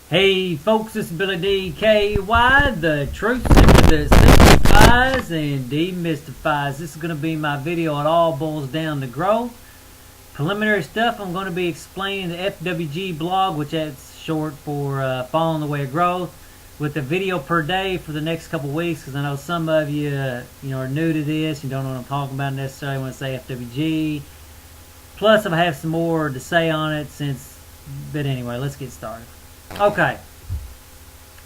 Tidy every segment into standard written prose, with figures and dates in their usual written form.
Hey folks, this is Billy DKY, the truth seeker that simplifies and demystifies. This is going to be my video. It all boils down to growth. Preliminary stuff, I'm going to be explaining the FWG blog, which is short for Following the Way of Growth, with a video per day for the next couple weeks, because I know some of you, are new to this. You don't know what I'm talking about necessarily when I say FWG. Plus, I have some more to say on it but anyway, let's get started. Okay,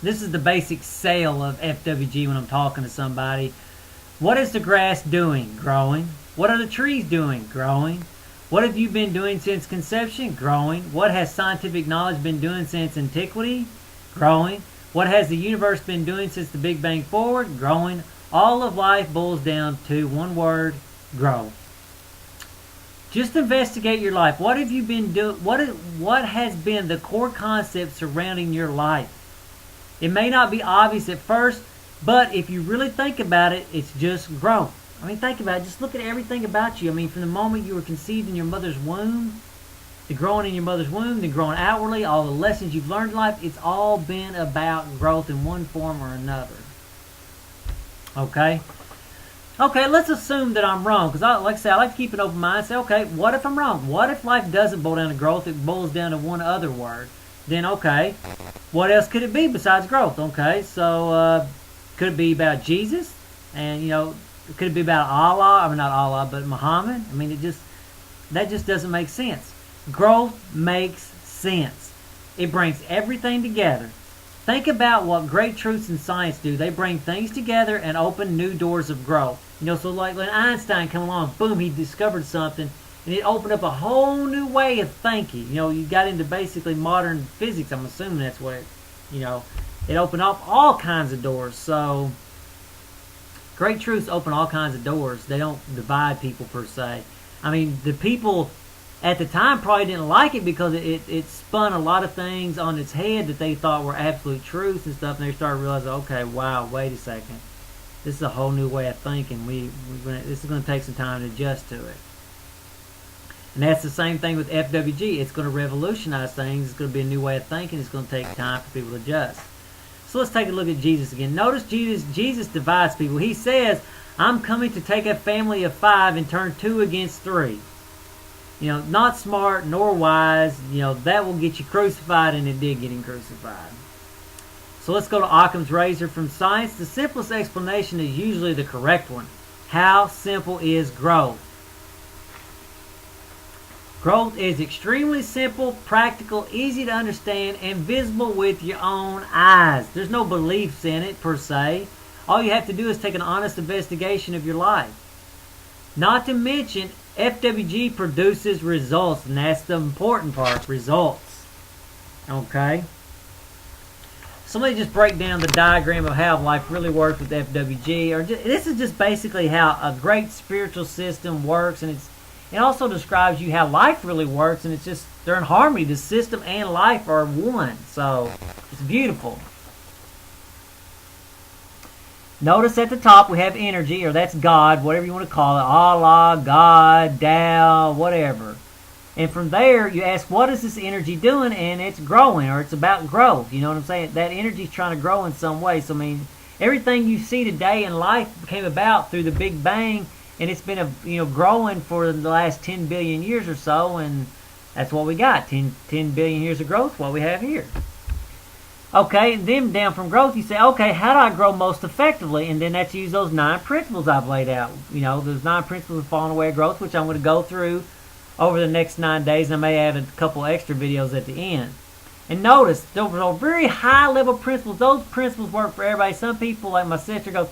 this is the basic sale of FWG when I'm talking to somebody. What is the grass doing? Growing. What are the trees doing? Growing. What have you been doing since conception? Growing. What has scientific knowledge been doing since antiquity? Growing. What has the universe been doing since the Big Bang forward? Growing. All of life boils down to one word: grow. Just investigate your life. What have you been doing? What has been the core concept surrounding your life? It may not be obvious at first, but if you really think about it, it's just growth. I mean, think about it. Just look at everything about you. I mean, from the moment you were conceived in your mother's womb, to growing in your mother's womb, to growing outwardly, all the lessons you've learned in life, it's all been about growth in one form or another. Okay? Okay, let's assume that I'm wrong, because like I say, I like to keep an open mind. Say, okay, what if I'm wrong? What if life doesn't boil down to growth? It boils down to one other word. Then, okay, what else could it be besides growth? Okay, so could it be about Jesus? And, could it be about Allah? I mean, not Allah, but Muhammad? I mean, that just doesn't make sense. Growth makes sense. It brings everything together. Think about what great truths in science do. They bring things together and open new doors of growth. So like when Einstein came along, boom, he discovered something, and it opened up a whole new way of thinking. You got into basically modern physics. I'm assuming that's what it opened up all kinds of doors. So great truths open all kinds of doors. They don't divide people per se. I mean, the people at the time probably didn't like it because it spun a lot of things on its head that they thought were absolute truths and stuff, and they started realizing, okay, wow, wait a second. This is a whole new way of thinking. This is going to take some time to adjust to it. And that's the same thing with FWG. It's going to revolutionize things. It's going to be a new way of thinking. It's going to take time for people to adjust. So let's take a look at Jesus again. Notice Jesus divides people. He says, I'm coming to take a family of 5 and turn 2 against 3. Not smart nor wise. That will get you crucified, and it did get him crucified. So let's go to Occam's razor from science. The simplest explanation is usually the correct one. How simple is growth? Growth is extremely simple, practical, easy to understand, and visible with your own eyes. There's no beliefs in it per se. All you have to do is take an honest investigation of your life. Not to mention, FWG produces results, and that's the important part, results. Okay? So let me just break down the diagram of how life really works with FWG. This is just basically how a great spiritual system works, and it also describes you how life really works, and they're in harmony. The system and life are one, so it's beautiful. Notice at the top we have energy, or that's God, whatever you want to call it, Allah, God, Tao, whatever. And from there, you ask, what is this energy doing? And it's growing, or it's about growth. You know what I'm saying? That energy is trying to grow in some way. So, I mean, everything you see today in life came about through the Big Bang, and it's been growing for the last 10 billion years or so, and that's what we got. 10 billion years of growth, what we have here. Okay, and then down from growth, you say, okay, how do I grow most effectively? And then that's use those 9 principles I've laid out. Those 9 principles of Following the Way of Growth, which I'm going to go through over the next 9 days. I may add a couple extra videos at the end. And notice, those are very high-level principles. Those principles work for everybody. Some people, like my sister, goes,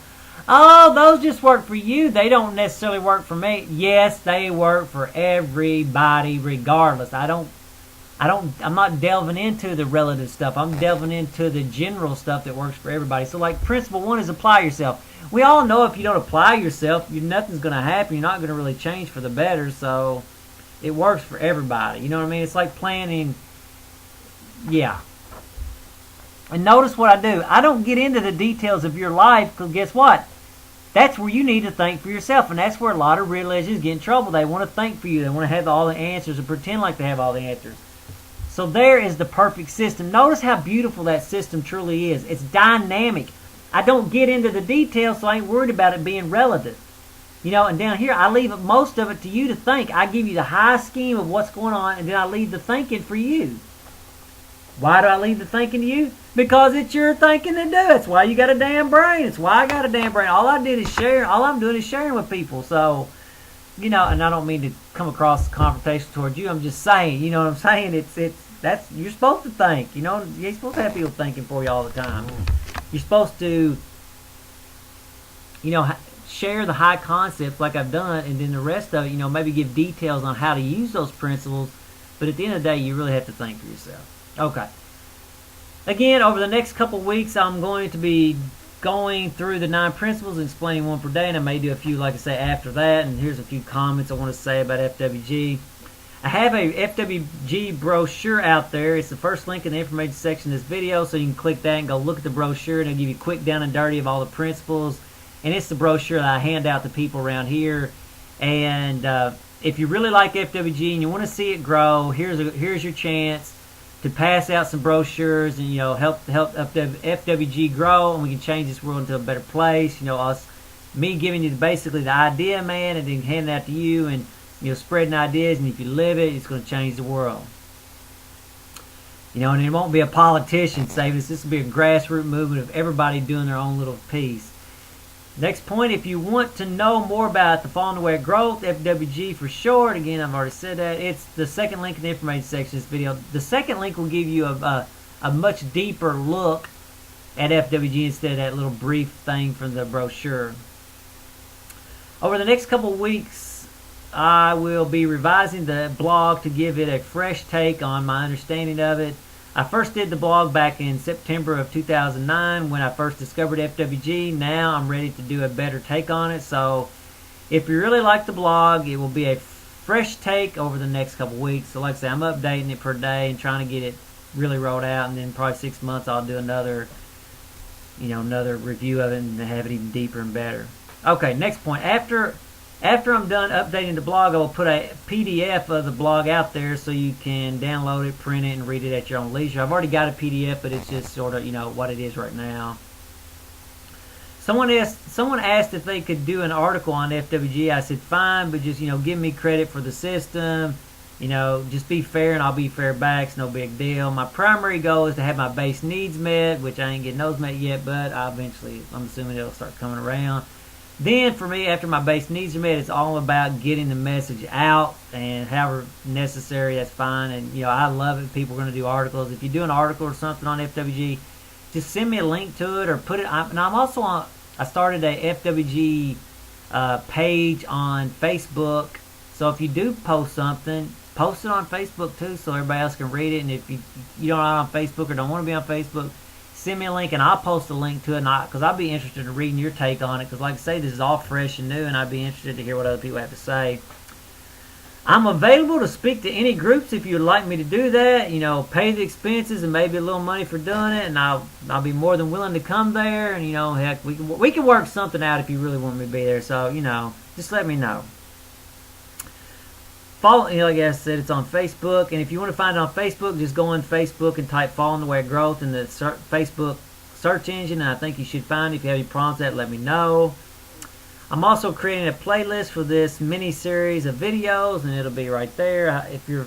oh, those just work for you. They don't necessarily work for me. Yes, they work for everybody regardless. I'm not delving into the relative stuff. I'm delving into the general stuff that works for everybody. So like principle 1 is apply yourself. We all know if you don't apply yourself, nothing's going to happen. You're not going to really change for the better. So it works for everybody. You know what I mean? It's like planning. Yeah. And notice what I do. I don't get into the details of your life, because guess what? That's where you need to think for yourself. And that's where a lot of religions get in trouble. They want to think for you. They want to have all the answers and pretend like they have all the answers. So there is the perfect system. Notice how beautiful that system truly is. It's dynamic. I don't get into the details, so I ain't worried about it being relative. You know, and down here, I leave most of it to you to think. I give you the high scheme of what's going on, and then I leave the thinking for you. Why do I leave the thinking to you? Because it's your thinking to do. That's why you got a damn brain. It's why I got a damn brain. All I did is share. All I'm doing is sharing with people. So, you know, and I don't mean to come across confrontation towards you. I'm just saying, you know what I'm saying? That's you're supposed to think. You know, you're supposed to have people thinking for you all the time. You're supposed to, you know, share the high concepts like I've done, and then the rest of it, you know, maybe give details on how to use those principles. But at the end of the day, you really have to think for yourself. Okay. Again, over the next couple weeks, I'm going to be going through the 9 principles and explaining one per day, and I may do a few, like I say, after that. And here's a few comments I want to say about FWG. I have a FWG brochure out there. It's the first link in the information section of this video, so you can click that and go look at the brochure, and it'll give you a quick down and dirty of all the principles. And it's the brochure that I hand out to people around here. And if you really like FWG and you want to see it grow, here's your chance to pass out some brochures and, you know, help FWG grow, and we can change this world into a better place. You know, me giving you basically the idea, man, and then handing it out to you, and, you know, spreading ideas. And if you live it, it's going to change the world. You know, and it won't be a politician saving us. This will be a grassroots movement of everybody doing their own little piece. Next point, if you want to know more about the Falling Away of Growth, FWG for short, again, I've already said that. It's the second link in the information section of this video. The second link will give you a much deeper look at FWG instead of that little brief thing from the brochure. Over the next couple of weeks, I will be revising the blog to give it a fresh take on my understanding of it. I first did the blog back in September of 2009 when I first discovered FWG. Now I'm ready to do a better take on it. So if you really like the blog, it will be a fresh take over the next couple weeks. So like I say, I'm updating it per day and trying to get it really rolled out. And then probably 6 months I'll do another review of it and have it even deeper and better. Okay, next point. After I'm done updating the blog, I will put a PDF of the blog out there so you can download it, print it, and read it at your own leisure. I've already got a PDF, but it's just sort of, you know, what it is right now. Someone asked if they could do an article on FWG. I said, fine, but just, you know, give me credit for the system. You know, just be fair and I'll be fair back. It's no big deal. My primary goal is to have my base needs met, which I ain't getting those met yet, but I'm assuming it'll start coming around. Then for me, after my base needs are met, it's all about getting the message out, and however necessary, that's fine. And, you know, I love it. People are going to do articles. If you do an article or something on FWG, just send me a link to it or put it. And I'm also on. I started a FWG page on Facebook. So if you do post something, post it on Facebook too, so everybody else can read it. And if you're not on Facebook or don't want to be on Facebook, send me a link and I'll post a link to it, because I'd be interested in reading your take on it, because like I say, this is all fresh and new, and I'd be interested to hear what other people have to say. I'm available to speak to any groups if you'd like me to do that. You know, pay the expenses and maybe a little money for doing it, and I'll be more than willing to come there. And, you know, heck, we can work something out if you really want me to be there. So, you know, just let me know. Follow, you know, like I said, it's on Facebook, and if you want to find it on Facebook, just go on Facebook and type Falling Away of Growth in the Facebook search engine, and I think you should find it. If you have any problems with that, let me know. I'm also creating a playlist for this mini-series of videos, and it'll be right there. If you're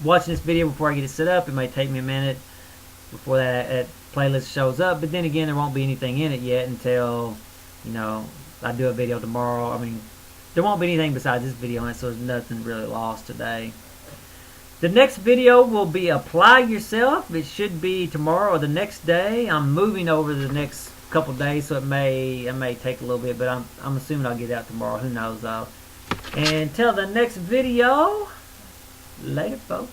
watching this video before I get it set up, it may take me a minute before that playlist shows up, but then again, there won't be anything in it yet until, you know, I do a video tomorrow. I mean, there won't be anything besides this video on it, so there's nothing really lost today. The next video will be Apply Yourself. It should be tomorrow or the next day. I'm moving over the next couple days, so it may take a little bit, but I'm assuming I'll get it out tomorrow. Who knows though. And until the next video, later folks.